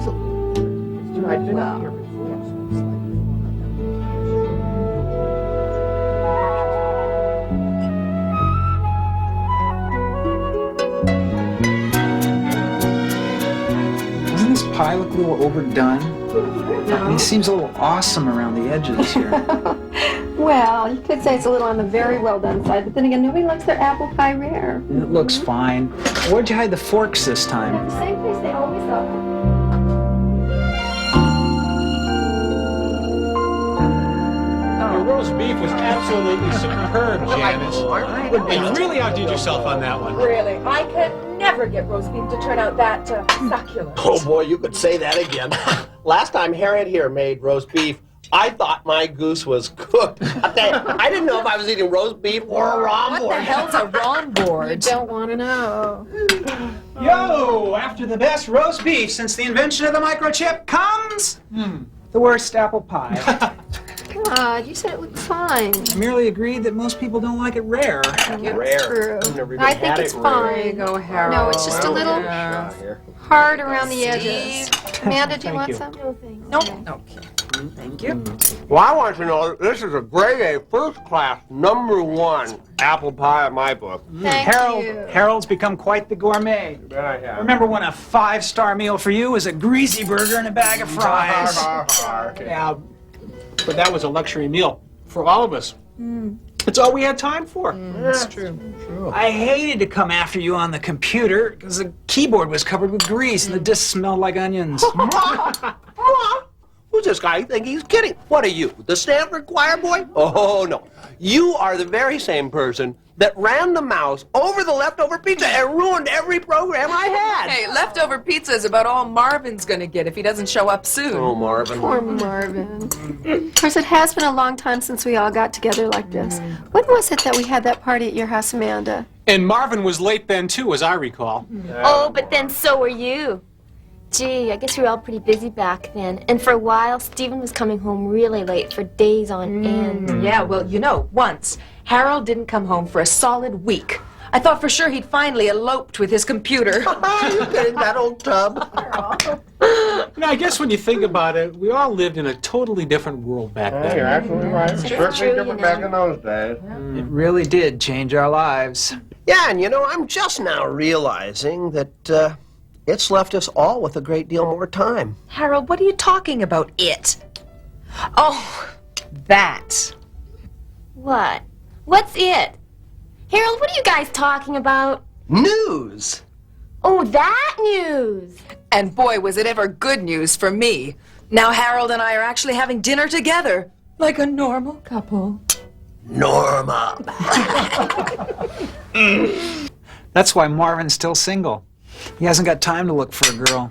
was a little... I'd been out here before, so it's like... Doesn't this pie look a little overdone? No. It seems a little awesome around the edges here. Well, you could say it's a little on the very well done side, but then again, nobody likes their apple pie rare. It looks fine. Where'd you hide the forks this time? At the same place they always are. Your roast beef was absolutely superb, Janice. You really outdid yourself on that one. Really, I could never get roast beef to turn out that succulent. Oh boy, you could say that again. Last time Harriet here made roast beef, I thought my goose was cooked. I didn't know if I was eating roast beef or a rhomboard. What the hell's a rhomboard? You don't want to know. Yo, after the best roast beef since the invention of the microchip comes the worst apple pie. God, you said it looked fine. I merely agreed that most people don't like it rare. Rare. True. I think it's fine. There you go, Harold. No, it's just a little hard around the edges. Amanda, do you want some? No, thanks. Nope. Okay. Thank you. Well, I want you to know that this is a grade A, first class, #1 apple pie in my book. Thank you. Harold's become quite the gourmet. Bet I have. Remember when a 5-star meal for you was a greasy burger and a bag of fries? Yeah, but that was a luxury meal for all of us. It's all we had time for. That's true. I hated to come after you on the computer because the keyboard was covered with grease and the discs smelled like onions. Who's this guy? You think he's kidding? What are you, the Stanford choir boy? Oh, no. You are the very same person that ran the mouse over the leftover pizza and ruined every program I had. Hey, leftover pizza is about all Marvin's gonna get if he doesn't show up soon. Oh, Marvin. Poor Marvin. Of course, it has been a long time since we all got together like this. When was it that we had that party at your house, Amanda? And Marvin was late then, too, as I recall. Oh, but then so were you. Gee, I guess we were all pretty busy back then. And for a while, Stephen was coming home really late for days on end. Yeah, well, you know, once, Harold didn't come home for a solid week. I thought for sure he'd finally eloped with his computer. Are you kidding, that old tub? You know, I guess when you think about it, we all lived in a totally different world back then. You're absolutely right. Certainly true, different back in those days. It really did change our lives. Yeah, and you know, I'm just now realizing that it's left us all with a great deal more time. Harold, what are you talking about, it? Oh, that. What? What's it? Harold, what are you guys talking about? News! Oh, that news! And boy, was it ever good news for me. Now Harold and I are actually having dinner together, like a normal couple. Norma! That's why Marvin's still single. He hasn't got time to look for a girl.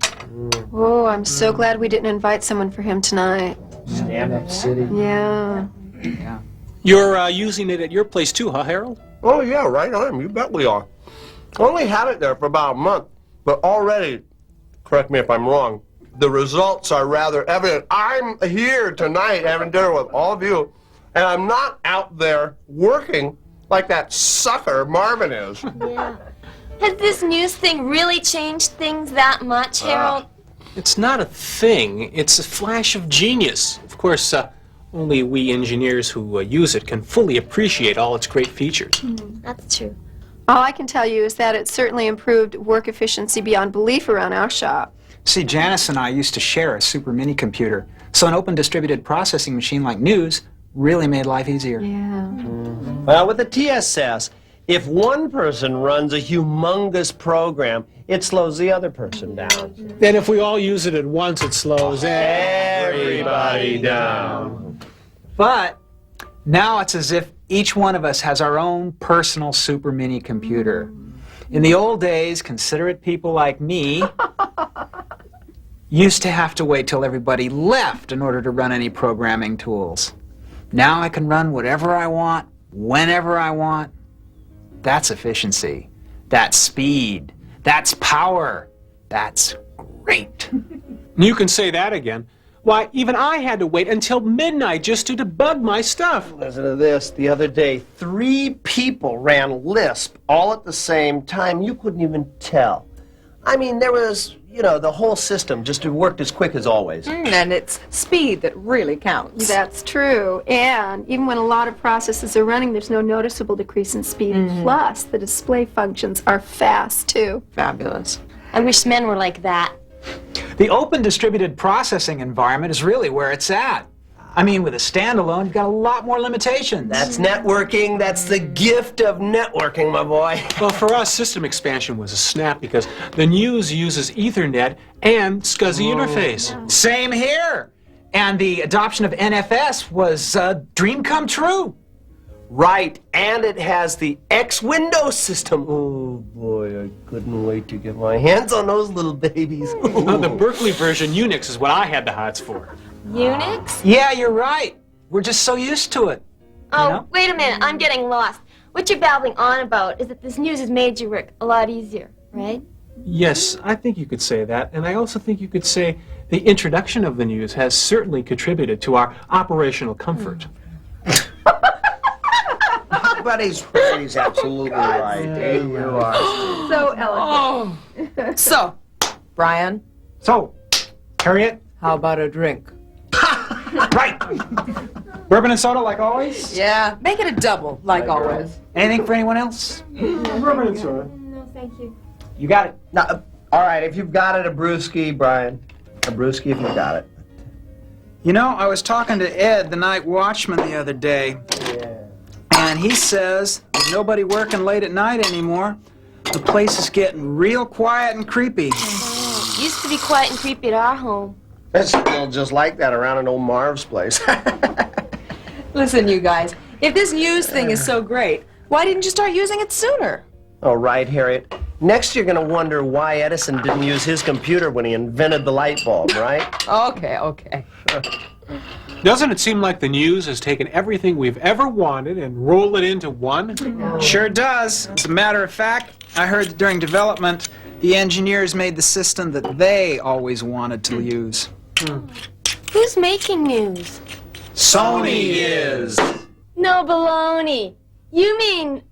Oh, I'm so glad we didn't invite someone for him tonight. Stand-up city. Yeah. You're using it at your place, too, huh, Harold? Oh, yeah, right on. You bet we are. Only had it there for about a month, but already, correct me if I'm wrong, the results are rather evident. I'm here tonight having dinner with all of you, and I'm not out there working like that sucker Marvin is. Yeah. Has this news thing really changed things that much, Harold? It's not a thing. It's a flash of genius. Of course, only we engineers who use it can fully appreciate all its great features. That's true. All I can tell you is that it certainly improved work efficiency beyond belief around our shop. See, Janice and I used to share a super mini computer, so an open distributed processing machine like News really made life easier. Yeah. Well, with the TSS, if one person runs a humongous program, it slows the other person down. Then if we all use it at once, it slows Everybody down. But now it's as if each one of us has our own personal super mini computer. In the old days, considerate people like me used to have to wait till everybody left in order to run any programming tools. Now I can run whatever I want, whenever I want. That's efficiency. That's speed. That's power. That's great. You can say that again. Why, even I had to wait until midnight just to debug my stuff. Listen to this. The other day, 3 people ran Lisp all at the same time. You couldn't even tell. I mean, there was, the whole system just worked as quick as always. And it's speed that really counts. That's true. And even when a lot of processes are running, there's no noticeable decrease in speed. Plus, the display functions are fast, too. Fabulous. I wish men were like that. The open distributed processing environment is really where it's at. I mean, with a standalone, you've got a lot more limitations. That's networking. That's the gift of networking, my boy. Well, for us, system expansion was a snap because the News uses Ethernet and SCSI interface. Same here. And the adoption of NFS was a dream come true. Right, and it has the X Windows system. Oh, boy, I couldn't wait to get my hands on those little babies. The Berkeley version Unix is what I had the hots for. Unix? Yeah, you're right. We're just so used to it. Oh, wait a minute. I'm getting lost. What you're babbling on about is that this news has made your work a lot easier, right? Yes, I think you could say that. And I also think you could say the introduction of the News has certainly contributed to our operational comfort. But he's absolutely right. You are. So elegant. So, Brian, So, Harriet, how about a drink? right. Bourbon and soda like always? Yeah, make it a double, like always. Anything for anyone else? Bourbon and soda. No, thank you. You got it. Now, all right, if you've got it, a brewski, Brian. A brewski if you've got it. You know, I was talking to Ed, the night watchman, the other day. And he says there's nobody working late at night anymore. The place is getting real quiet and creepy. Used to be quiet and creepy at our home. It's still just like that around an old Marv's place. Listen, you guys, if this news thing is so great, why didn't you start using it sooner? Oh, right, Harriet. Next you're going to wonder why Edison didn't use his computer when he invented the light bulb, right? Okay. Doesn't it seem like the News has taken everything we've ever wanted and rolled it into one? Sure does. As a matter of fact, I heard that during development, the engineers made the system that they always wanted to use. Who's making news? Sony is. No baloney. You mean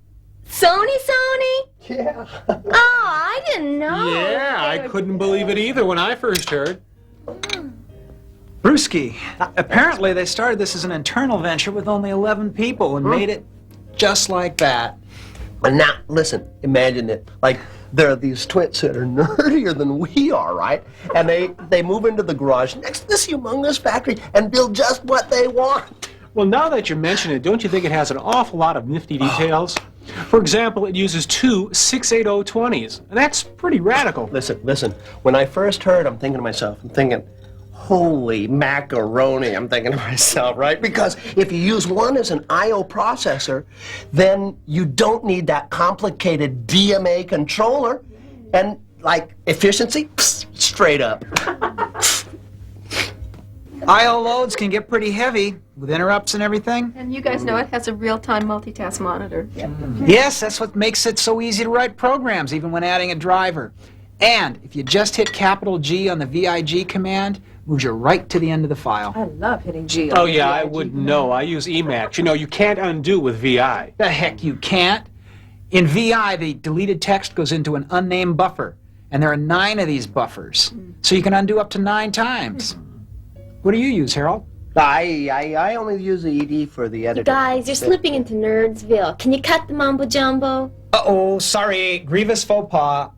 Sony? Yeah. Oh, I didn't know. Yeah, I couldn't believe it either when I first heard. Brewski. Apparently they started this as an internal venture with only 11 people and made it just like that. And now, listen, imagine it. Like, there are these twins that are nerdier than we are, right? And they move into the garage next to this humongous factory and build just what they want. Well, now that you mention it, don't you think it has an awful lot of nifty details? For example, it uses two 68020s, and that's pretty radical. Listen. When I first heard, I'm thinking to myself, holy macaroni, I'm thinking to myself, right? Because if you use one as an I.O. processor, then you don't need that complicated DMA controller. And, like, efficiency, straight up. I.O. loads can get pretty heavy with interrupts and everything. And you guys know it has a real-time multitask monitor. Yes, that's what makes it so easy to write programs, even when adding a driver. And if you just hit capital G on the VIG command, moves you right to the end of the file. I love hitting G. Oh, yeah, I wouldn't know. I use Emacs. You know, you can't undo with VI. The heck you can't. In VI, the deleted text goes into an unnamed buffer, and there are 9 of these buffers, so you can undo up to 9 times. What do you use, Harold? I only use the ED for the editor. Guys, you're slipping into Nerdsville. Can you cut the mumbo jumbo? Uh-oh, sorry, grievous faux pas.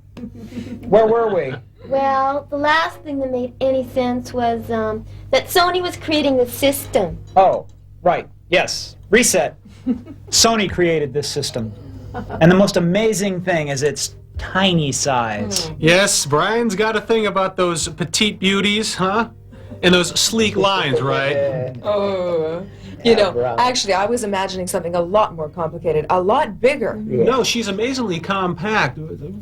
Where were we? Well, the last thing that made any sense was that Sony was creating the system. Oh, right, yes, reset. Sony created this system. And the most amazing thing is its tiny size. Yes, Brian's got a thing about those petite beauties, huh? And those sleek lines, right? Oh, actually, I was imagining something a lot more complicated, a lot bigger. No, she's amazingly compact.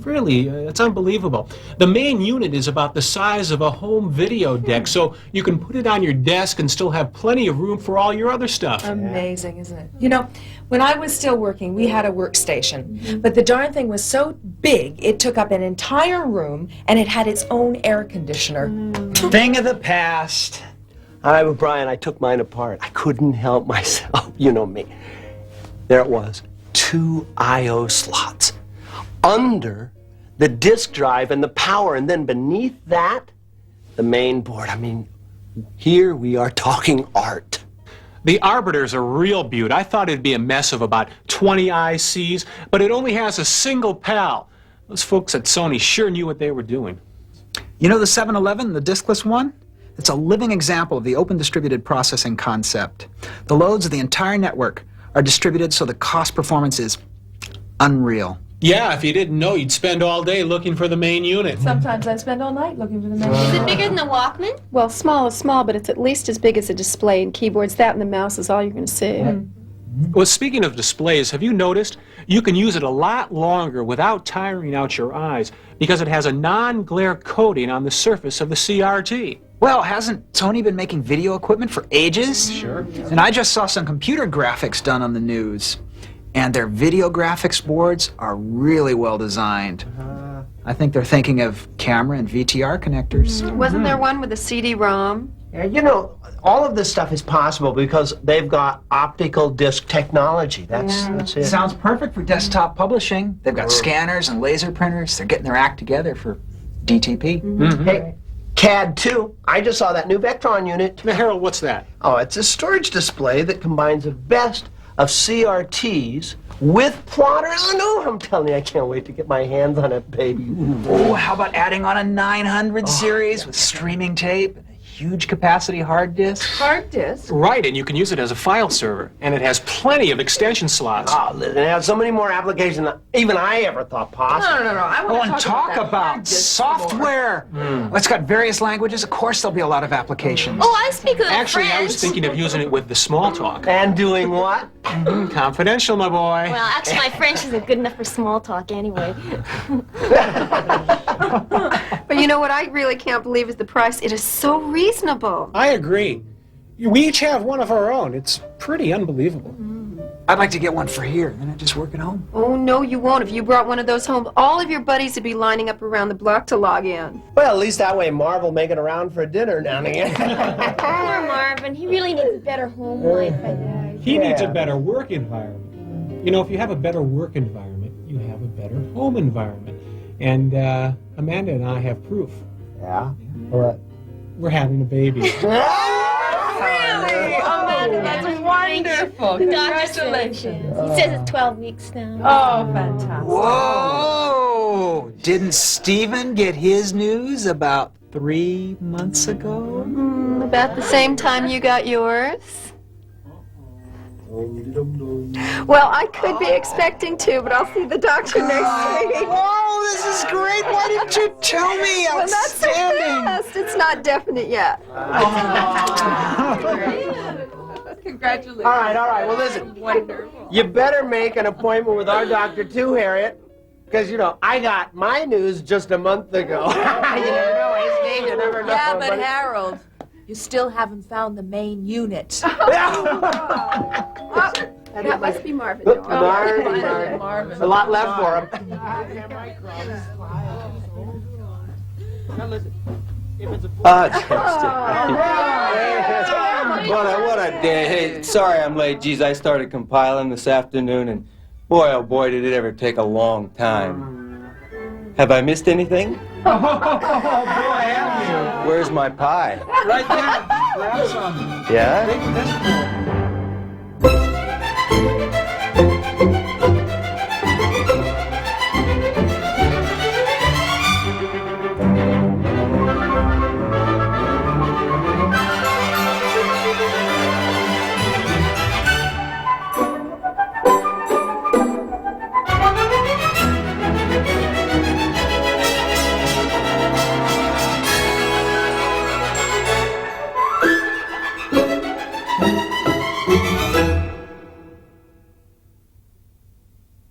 Really, it's unbelievable. The main unit is about the size of a home video deck, so you can put it on your desk and still have plenty of room for all your other stuff. Amazing, isn't it? When I was still working, we had a workstation, but the darn thing was so big, it took up an entire room, and it had its own air conditioner. Thing of the past. Brian, I took mine apart. I couldn't help myself. You know me. There it was. 2 I.O. slots under the disk drive, and the power, and then beneath that, the main board. I mean, here we are talking art. The Arbiter's a real beaut. I thought it'd be a mess of about 20 ICs, but it only has a single PAL. Those folks at Sony sure knew what they were doing. You know the 711, the diskless one? It's a living example of the open distributed processing concept. The loads of the entire network are distributed so the cost performance is unreal. Yeah, if you didn't know, you'd spend all day looking for the main unit. Sometimes I spend all night looking for the main Is unit. it bigger than the Walkman? Well, small is small, but it's at least as big as a display and keyboards. That and the mouse is all you're going to see. Well, speaking of displays, have you noticed you can use it a lot longer without tiring out your eyes because it has a non-glare coating on the surface of the CRT? Well, hasn't Sony been making video equipment for ages? Sure. And I just saw some computer graphics done on the news. And their video graphics boards are really well designed. I think they're thinking of camera and VTR connectors. Wasn't there one with a CD-ROM? Yeah, you know, all of this stuff is possible because they've got optical disc technology. That's it. Sounds perfect for desktop publishing. They've got scanners and laser printers. They're getting their act together for DTP. Hey, CAD too. I just saw that new Vectron unit. Now, Harold, what's that? Oh, it's a storage display that combines the best of CRTs with plotters. Oh, no, I'm telling you, I can't wait to get my hands on it, baby. Oh, how about adding on a 900 series with streaming tape and a huge capacity hard disk? Hard disk? Right, and you can use it as a file server. And it has plenty of extension slots. Oh, listen, it has so many more applications than even I ever thought possible. No. I Oh, want and to talk that about hard disk more. software. Well, it's got various languages. Of course, there'll be a lot of applications. Oh, I speak a little Actually, French. I was thinking of using it with the small talk. And doing what? Confidential, my boy. Well, actually, my French isn't good enough for small talk anyway. But you know what I really can't believe is the price. It is so reasonable. I agree. We each have one of our own. It's pretty unbelievable. I'd like to get one for here, and then I just work at home. Oh, no, you won't. If you brought one of those home, all of your buddies would be lining up around the block to log in. Well, at least that way Marv will make it around for a dinner now and again. Poor Marvin. He really needs a better home life, I think. He needs a better work environment. You know, if you have a better work environment, you have a better home environment. And Amanda and I have proof. Yeah? What? We're having a baby. Really? Amanda, that's wonderful. Congratulations. He says it's 12 weeks now. Oh, fantastic. Whoa! Didn't Steven get his news about 3 months ago? About the same time you got yours. Well, I could be expecting to, but I'll see the doctor next week. Whoa, this is great. Why didn't you tell me? Well, not so Outstanding. fast. It's not definite yet. Congratulations. All right. Well, listen. Wonderful. You better make an appointment with our doctor too, Harriet. Because, you know, I got my news just a month ago. You never know, eh, Steve? You never know. Yeah, but Harold, you still haven't found the main unit. That must be Marvin. Marvin. A lot left for him. What a day. Hey, sorry I'm late. Geez, I started compiling this afternoon, and boy, oh boy, did it ever take a long time. Have I missed anything? Oh, boy, have you? Where's my pie? Right there. Grab some. Yeah?